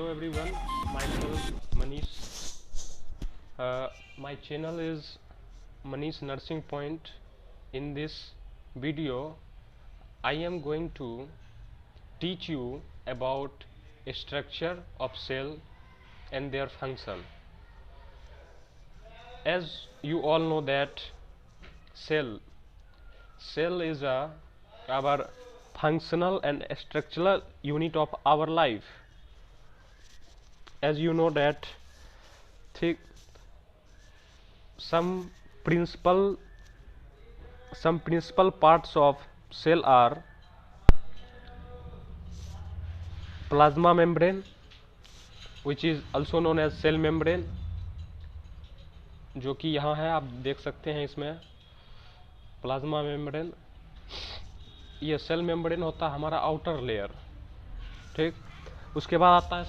Hello everyone, myself Manish. My channel is Manish Nursing Point. In this video, I am going to teach you about a structure of cell and their function. As you all know that cell is our functional and structural unit of our life. As you know that some principal parts of cell are plasma membrane, which is also known as cell membrane, जो कि यहाँ है, आप देख सकते हैं इसमें plasma membrane. ये सेल मेम्ब्रेन होता है हमारा आउटर लेयर. ठीक, उसके बाद आता है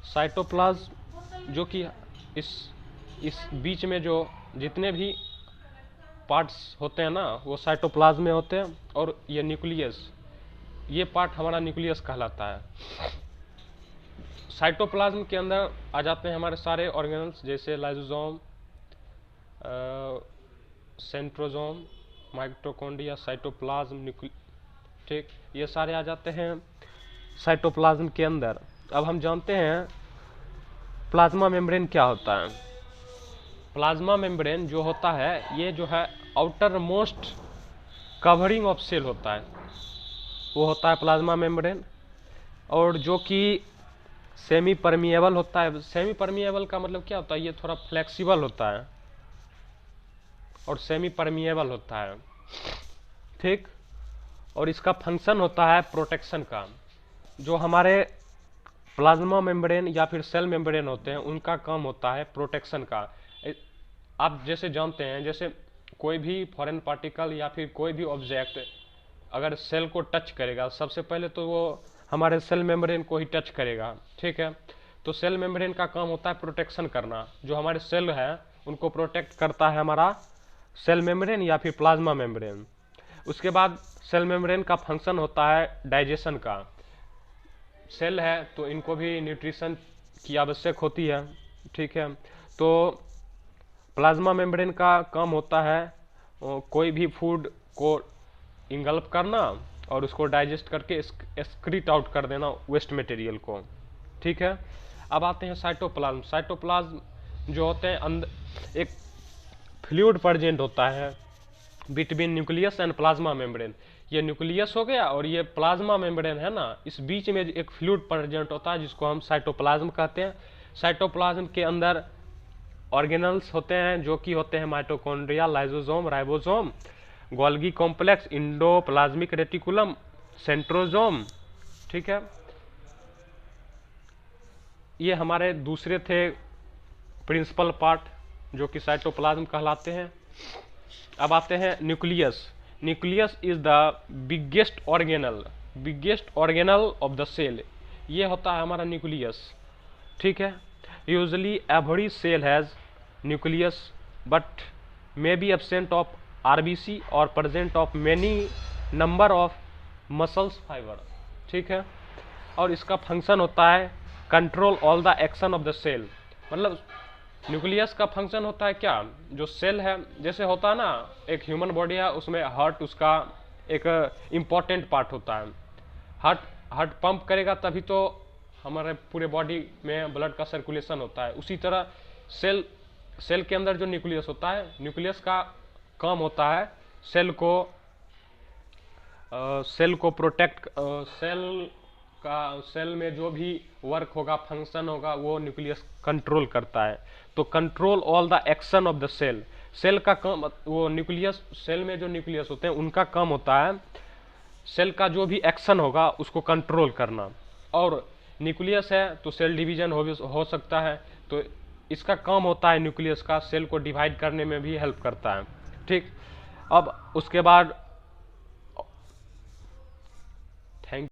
साइटोप्लाज्म, जो कि इस बीच में जो जितने भी पार्ट्स होते हैं ना, वो साइटोप्लाज्म में होते हैं. और ये न्यूक्लियस, ये पार्ट हमारा न्यूक्लियस कहलाता है. साइटोप्लाज्म के अंदर आ जाते हैं हमारे सारे ऑर्गेनल्स, जैसे लाइसोसोम, सेंट्रोसोम, माइटोकॉन्ड्रिया, साइटोप्लाज्म, ठीक, ये सारे आ जाते हैं साइटोप्लाज्म के अंदर. अब हम जानते हैं प्लाज्मा मेम्ब्रेन क्या होता है. प्लाज्मा मेम्ब्रेन जो होता है, ये जो है outer most covering of cell होता है, वो होता है प्लाज्मा मेम्ब्रेन. और जो कि सेमी परमिएबल होता है. सेमी परमिएबल का मतलब क्या होता है, ये थोड़ा फ्लेक्सिबल होता है और सेमी परमिएबल होता है. ठीक, और इसका फंक्शन होता है प्रोटेक्शन का. जो हमारे प्लाज्मा मेम्ब्रेन या फिर सेल मेम्ब्रेन होते हैं, उनका काम होता है प्रोटेक्शन का. आप जैसे जानते हैं, जैसे कोई भी फॉरेन पार्टिकल या फिर कोई भी ऑब्जेक्ट अगर सेल को टच करेगा, सबसे पहले तो वो हमारे सेल मेम्ब्रेन को ही टच करेगा. ठीक है, तो सेल मेम्ब्रेन का काम होता है प्रोटेक्शन करना. जो हमारे सेल है उनको प्रोटेक्ट करता है हमारा सेल मेम्ब्रेन या फिर प्लाज्मा मेम्ब्रेन. उसके बाद सेल मेम्ब्रेन का फंक्शन होता है डाइजेशन का. सेल है तो इनको भी न्यूट्रिशन की आवश्यक होती है. ठीक है, तो प्लाज्मा मेम्ब्रेन का काम होता है कोई भी फूड को इंगल्प करना और उसको डाइजेस्ट करके एक्सक्रीट आउट कर देना वेस्ट मटेरियल को. ठीक है, अब आते हैं साइटोप्लाज्म. साइटोप्लाज्म जो होते हैं, अंदर एक फ्लूइड प्रेजेंट होता है between nucleus and plasma membrane. ये न्यूक्लियस हो गया और ये प्लाज्मा मेम्ब्रेन है ना, इस बीच में एक फ्लूइड प्रेजेंट होता है जिसको हम साइटोप्लाज्म कहते हैं. साइटोप्लाज्म के अंदर ऑर्गेनल्स होते हैं, जो कि होते हैं mitochondria, lysosome, ribosome, Golgi complex, endoplasmic reticulum, centrosome. ठीक है, ये हमारे दूसरे थे प्रिंसिपल पार्ट जो कि साइटोप्लाज्म कहलाते हैं. अब आते हैं nucleus. Nucleus is the biggest organelle of the cell. ये होता है हमारा न्यूक्लियस. ठीक है, usually every cell has nucleus but may be absent of RBC और present of many number of muscles fiber. ठीक है, और इसका फंक्शन होता है control all the action of the cell. मतलब न्यूक्लियस का फंक्शन होता है क्या, जो सेल है, जैसे होता है ना एक ह्यूमन बॉडी है, उसमें हार्ट उसका एक इम्पॉर्टेंट पार्ट होता है. हार्ट पंप करेगा तभी तो हमारे पूरे बॉडी में ब्लड का सर्कुलेशन होता है. उसी तरह सेल के अंदर जो न्यूक्लियस होता है, न्यूक्लियस का काम होता है सेल को प्रोटेक्ट. सेल में जो भी वर्क होगा, फंक्शन होगा, वो न्यूक्लियस कंट्रोल करता है. तो control all the action of the cell. Cell का काम, वो न्यूक्लियस, सेल में जो न्यूक्लियस होते हैं उनका काम होता है सेल का जो भी एक्शन होगा उसको कंट्रोल करना. और न्यूक्लियस है तो सेल डिवीजन हो सकता है, तो इसका काम होता है न्यूक्लियस का सेल को डिवाइड करने में भी हेल्प करता है. ठीक, अब उसके बाद